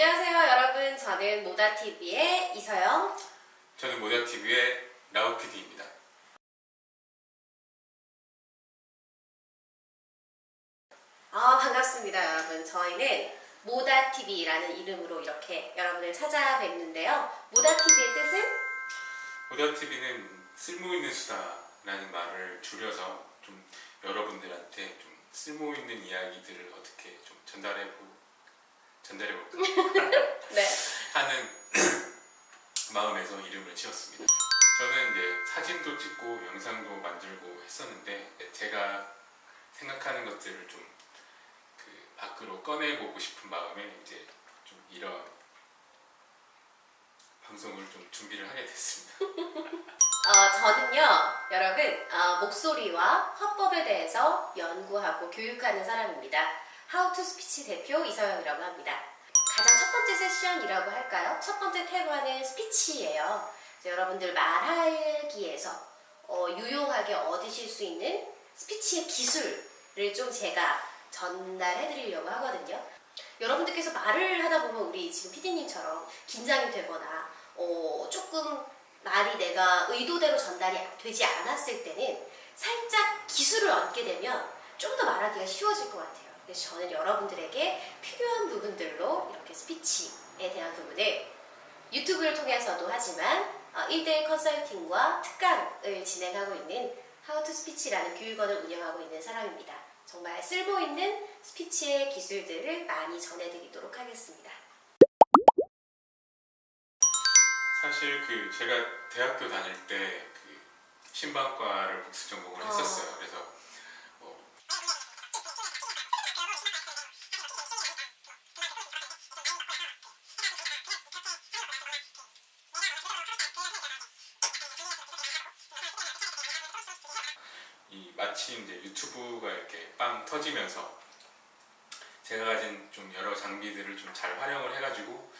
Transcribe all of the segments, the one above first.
안녕하세요 여러분. 저는 모다TV의 이서영. 저는 모다TV의 라우PD입니다. 반갑습니다 여러분. 저희는 모다TV라는 이름으로 이렇게 여러분을 찾아뵙는데요. 모다TV의 뜻은? 모다TV는 쓸모있는 수다라는 말을 줄여서 좀 여러분들한테 좀 쓸모있는 이야기들을 어떻게 좀 전달해볼까 네. 하는 마음에서 이름을 지었습니다. 저는 이제 사진도 찍고 영상도 만들고 했었는데 제가 생각하는 것들을 좀 밖으로 꺼내보고 싶은 마음에 이제 좀 이런 방송을 좀 준비를 하게 됐습니다. 저는요 여러분 목소리와 화법에 대해서 연구하고 교육하는 사람입니다. How to Speech 대표 이서영이라고 합니다. 가장 첫 번째 세션이라고 할까요? 첫 번째 테마는 스피치예요. 여러분들 말하기에서 유용하게 얻으실 수 있는 스피치의 기술을 좀 제가 전달해 드리려고 하거든요. 여러분들께서 말을 하다 보면 우리 지금 PD님처럼 긴장이 되거나 조금 말이 내가 의도대로 전달이 되지 않았을 때는 살짝 기술을 얻게 되면 좀 더 말하기가 쉬워질 것 같아요. 그래서 저는 여러분들에게 필요한 부분들로 이렇게 스피치에 대한 부분을 유튜브를 통해서도 하지만 1대1 컨설팅과 특강을 진행하고 있는 How to Speech라는 교육원을 운영하고 있는 사람입니다. 정말 쓸모있는 스피치의 기술들을 많이 전해드리도록 하겠습니다. 사실 제가 대학교 다닐 때 신방과를 복수 전공을 했었어요. 그래서 마침 이제 유튜브가 이렇게 빵 터지면서 제가 가진 좀 여러 장비들을 좀 잘 활용을 해가지고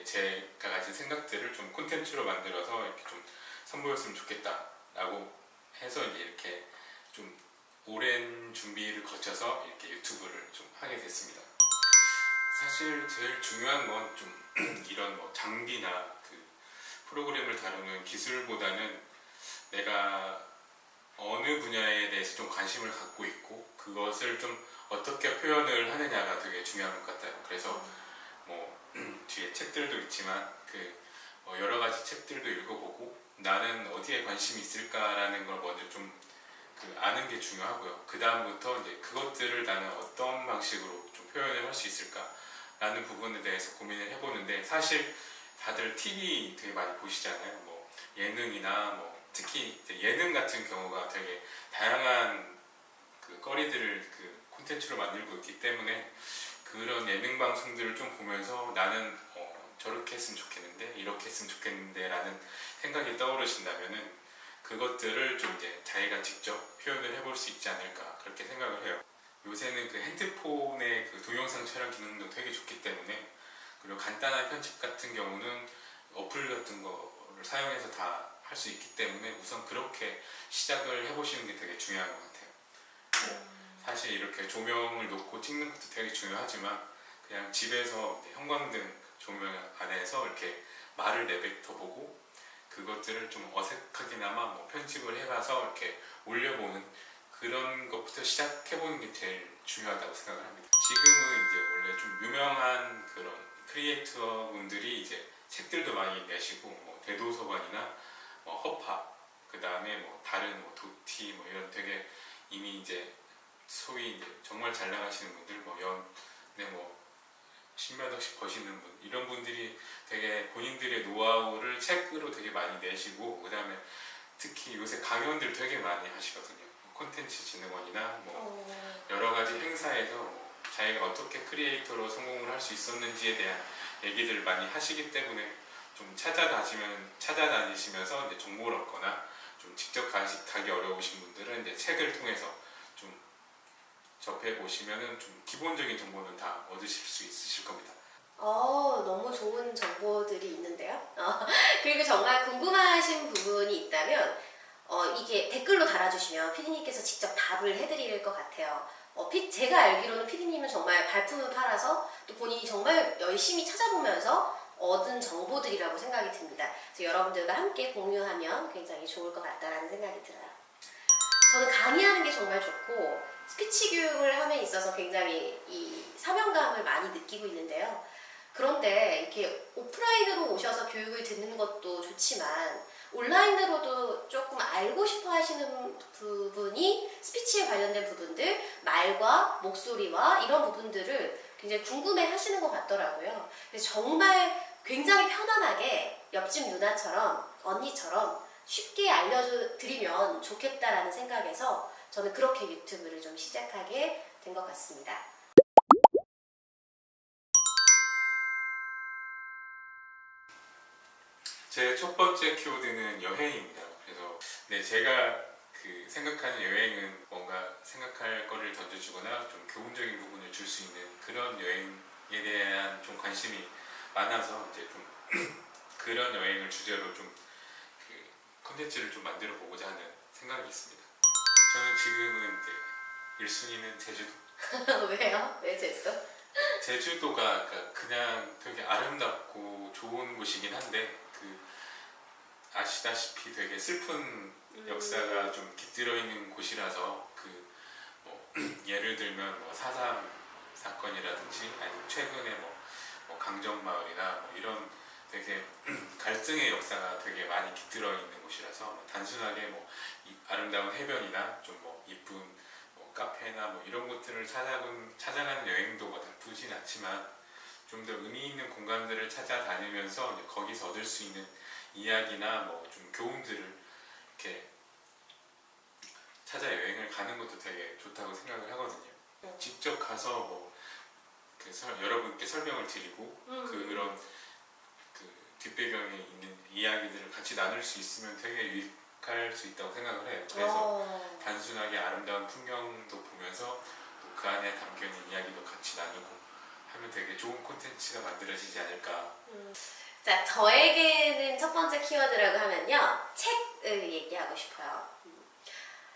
제가 가진 생각들을 좀 콘텐츠로 만들어서 이렇게 좀 선보였으면 좋겠다라고 해서 이제 이렇게 좀 오랜 준비를 거쳐서 이렇게 유튜브를 좀 하게 됐습니다. 사실 제일 중요한 건 좀 이런 장비나 프로그램을 다루는 기술보다는 내가 어느 분야에 대해서 좀 관심을 갖고 있고 그것을 좀 어떻게 표현을 하느냐가 되게 중요한 것 같아요. 그래서 뒤에 책들도 있지만 여러 가지 책들도 읽어보고 나는 어디에 관심이 있을까라는 걸 먼저 좀 아는 게 중요하고요. 그 다음부터 이제 그것들을 나는 어떤 방식으로 좀 표현을 할 수 있을까라는 부분에 대해서 고민을 해보는데 사실 다들 TV 되게 많이 보시잖아요. 예능이나 특히 예능 같은 경우가 되게 다양한 거리들을 콘텐츠로 만들고 있기 때문에 그런 예능 방송들을 좀 보면서 나는 저렇게 했으면 좋겠는데 이렇게 했으면 좋겠는데 라는 생각이 떠오르신다면은 그것들을 좀 이제 자기가 직접 표현을 해볼 수 있지 않을까 그렇게 생각을 해요. 요새는 핸드폰의 동영상 촬영 기능도 되게 좋기 때문에 그리고 간단한 편집 같은 경우는 어플 같은 거를 사용해서 다 할 수 있기 때문에 우선 그렇게 시작을 해보시는 게 되게 중요한 것 같아요. 사실 이렇게 조명을 놓고 찍는 것도 되게 중요하지만 그냥 집에서 형광등 조명 안에서 이렇게 말을 내뱉어보고 그것들을 좀 어색하게나마 편집을 해봐서 이렇게 올려보는 그런 것부터 시작해보는 게 제일 중요하다고 생각을 합니다. 지금은 이제 원래 좀 유명한 그런 크리에이터 분들이 이제 책들도 많이 내시고 대도서관이나 허파, 그 다음에 다른 도티 이런 되게 이미 이제 소위 이제 정말 잘 나가시는 분들 연에 십몇 억씩 버시는 분 이런 분들이 되게 본인들의 노하우를 책으로 되게 많이 내시고 그 다음에 특히 요새 강연들 되게 많이 하시거든요. 콘텐츠 진흥원이나 여러 가지 행사에서 자기가 어떻게 크리에이터로 성공을 할 수 있었는지에 대한 얘기들을 많이 하시기 때문에 좀 찾아다니시면서 이제 정보를 얻거나 좀 직접 가기 어려우신 분들은 이제 책을 통해서 좀 접해보시면은 좀 기본적인 정보는 다 얻으실 수 있으실 겁니다. 너무 좋은 정보들이 있는데요. 그리고 정말 궁금하신 부분이 있다면 이게 댓글로 달아주시면 피디님께서 직접 답을 해드릴 것 같아요. 제가 알기로는 피디님은 정말 발품을 팔아서 또 본인이 정말 열심히 찾아보면서 얻은 정보들이라고 생각이 듭니다. 그래서 여러분들과 함께 공유하면 굉장히 좋을 것 같다라는 생각이 들어요. 저는 강의하는 게 정말 좋고 스피치 교육을 함에 있어서 굉장히 이 사명감을 많이 느끼고 있는데요. 그런데 이렇게 오프라인으로 오셔서 교육을 듣는 것도 좋지만 온라인으로도 조금 알고 싶어 하시는 부분이 스피치에 관련된 부분들, 말과 목소리와 이런 부분들을 굉장히 궁금해 하시는 것 같더라고요. 그래서 정말 굉장히 편안하게 옆집 누나처럼, 언니처럼 쉽게 알려드리면 좋겠다라는 생각에서 저는 그렇게 유튜브를 좀 시작하게 된 것 같습니다. 제 첫 번째 키워드는 여행입니다. 그래서 네, 제가 생각하는 여행은 뭔가 생각할 거를 던져주거나 좀 교훈적인 부분을 줄 수 있는 그런 여행에 대한 좀 관심이 많아서 이제 좀 그런 여행을 주제로 좀 컨텐츠를 좀 만들어 보고자 하는 생각이 있습니다. 저는 지금은 이제 1순위는 제주도. 왜요? 왜 제주도? 제주도가 그냥 되게 아름답고 좋은 곳이긴 한데 아시다시피 되게 슬픈 역사가 좀 깃들어 있는 곳이라서 뭐 예를 들면 뭐 4.3 사건이라든지 아니면 최근에 뭐 강정마을이나 뭐 이런 되게 갈등의 역사가 되게 많이 깃들어 있는 곳이라서 단순하게 뭐 아름다운 해변이나 좀 뭐 이쁜 뭐 카페나 뭐 이런 곳들을 찾아가는 여행도 뭐 나쁘진 않지만 좀 더 의미 있는 공간들을 찾아다니면서 이제 거기서 얻을 수 있는 이야기나 뭐 좀 교훈들을 이렇게 찾아 여행을 가는 것도 되게 좋다고 생각을 하거든요. 직접 가서 뭐 여러분께 설명을 드리고 그런 뒷배경에 있는 이야기들을 같이 나눌 수 있으면 되게 유익할 수 있다고 생각을 해요. 그래서 단순하게 아름다운 풍경도 보면서 그 안에 담겨있는 이야기도 같이 나누고 하면 되게 좋은 콘텐츠가 만들어지지 않을까. 자, 저에게는 첫 번째 키워드라고 하면요, 책을 얘기하고 싶어요.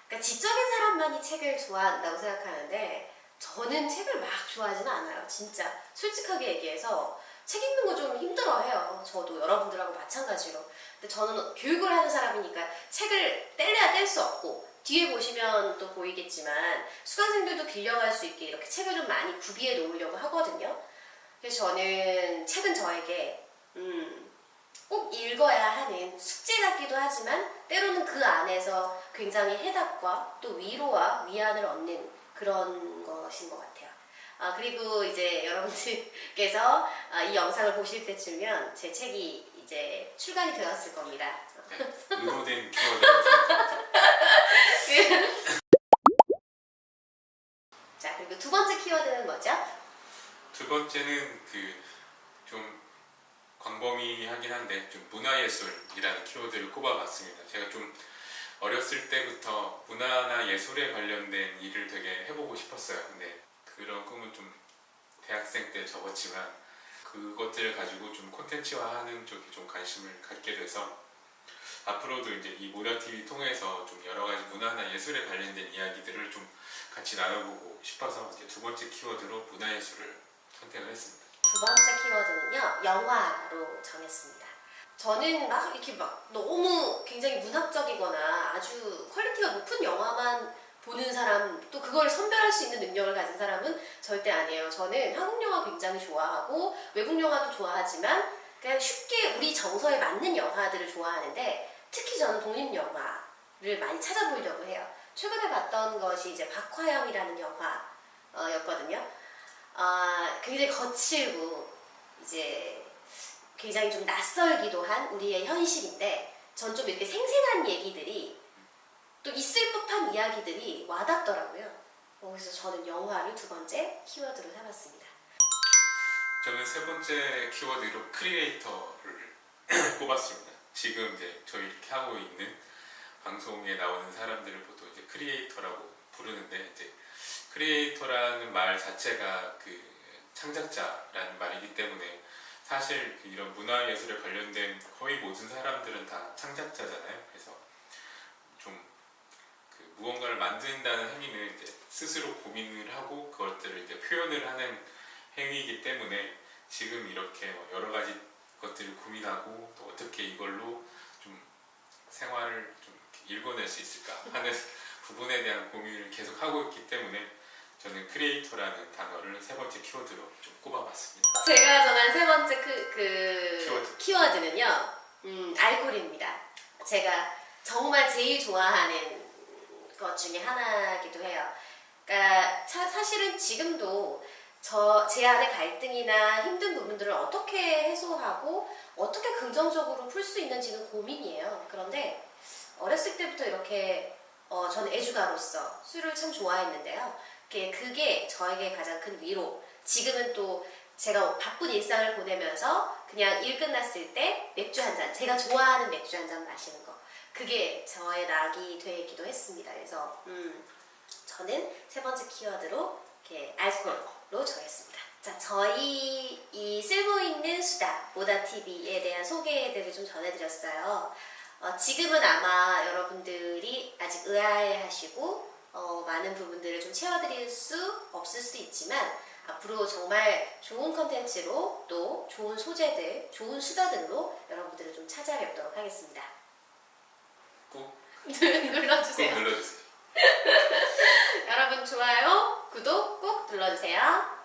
그러니까 지적인 사람만이 책을 좋아한다고 생각하는데 저는 책을 막 좋아하지는 않아요. 진짜 솔직하게 얘기해서 책 읽는 거 좀 힘들어해요. 저도 여러분들하고 마찬가지로. 근데 저는 교육을 하는 사람이니까 책을 뗄래야 뗄 수 없고 뒤에 보시면 또 보이겠지만 수강생들도 빌려갈 수 있게 이렇게 책을 좀 많이 구비해 놓으려고 하거든요. 그래서 저는 책은 저에게 꼭 읽어야 하는 숙제 같기도 하지만 때로는 그 안에서 굉장히 해답과 또 위로와 위안을 얻는 그런 것인 것 같아요. 그리고 이제 여러분들께서 이 영상을 보실 때쯤이면 제 책이 이제 출간이 되었을 겁니다. 네, 의도된 키워드라고 생각합니다. 자, 그리고 두 번째 키워드는 뭐죠? 두 번째는 좀 광범위하긴 한데 좀 문화예술이라는 키워드를 꼽아봤습니다. 제가 좀 어렸을 때부터 문화나 예술에 관련된 일을 되게 해보고 싶었어요. 근데 그런 꿈은 좀 대학생 때 접었지만 그것들을 가지고 좀 콘텐츠화하는 쪽에 좀 관심을 갖게 돼서 앞으로도 이제 이 모다TV 통해서 좀 여러 가지 문화나 예술에 관련된 이야기들을 좀 같이 나눠보고 싶어서 이제 두 번째 키워드로 문화예술을 선택을 했습니다. 두 번째 키워드는요, 영화로 정했습니다. 저는 이렇게 너무 굉장히 문학적이거나 아주 퀄리티가 높은 영화만 보는 사람, 또 그걸 선별할 수 있는 능력을 가진 사람은 절대 아니에요. 저는 한국 영화 굉장히 좋아하고 외국 영화도 좋아하지만 그냥 쉽게 우리 정서에 맞는 영화들을 좋아하는데 특히 저는 독립 영화를 많이 찾아보려고 해요. 최근에 봤던 것이 이제 박화영이라는 영화였거든요. 굉장히 거칠고 이제 굉장히 좀 낯설기도 한 우리의 현실인데 전 좀 이렇게 생생한 얘기들이 또 있을 법한 이야기들이 와닿더라고요. 그래서 저는 영화를 두 번째 키워드로 삼았습니다. 저는 세 번째 키워드로 크리에이터를 꼽았습니다. 지금 이제 저희 이렇게 하고 있는 방송에 나오는 사람들을 보통 이제 크리에이터라고 부르는데 이제 크리에이터라는 말 자체가 창작자라는 말이기 때문에 사실 이런 문화예술에 관련된 거의 모든 사람들은 다 창작자잖아요. 그래서 좀 무언가를 만든다는 행위는 이제 스스로 고민을 하고 그것들을 이제 표현을 하는 행위이기 때문에 지금 이렇게 뭐 여러 가지 것들을 고민하고 또 어떻게 이걸로 좀 생활을 좀 이렇게 읽어낼 수 있을까 하는 부분에 대한 고민을 계속 하고 있기 때문에 저는 크리에이터라는 단어를 세 번째 키워드로 좀 꼽아봤습니다. 제가 정한 세 번째 키워드는요, 알코올입니다. 제가 정말 제일 좋아하는 것 중에 하나이기도 해요. 그러니까 사실은 지금도 제 안의 갈등이나 힘든 부분들을 어떻게 해소하고 어떻게 긍정적으로 풀 수 있는지는 고민이에요. 그런데 어렸을 때부터 이렇게 저는 애주가로서 술을 참 좋아했는데요. 그게 저에게 가장 큰 위로. 지금은 또 제가 바쁜 일상을 보내면서 그냥 일 끝났을 때 맥주 한 잔, 제가 좋아하는 맥주 한 잔 마시는 거. 그게 저의 낙이 되기도 했습니다. 그래서 저는 세 번째 키워드로 이렇게 알코올로 정했습니다. 자, 저희 이 쓸모있는 수다 모다TV에 대한 소개들을 좀 전해드렸어요. 지금은 아마 여러분들이 아직 의아해하시고 많은 부분들을 좀 채워드릴 수 없을 수도 있지만 앞으로 정말 좋은 컨텐츠로 또 좋은 소재들, 좋은 수다들로 여러분들을 좀 찾아뵙도록 하겠습니다. 꼭 눌러주세요. 눌러주세요. 여러분 좋아요, 구독 꼭 눌러주세요.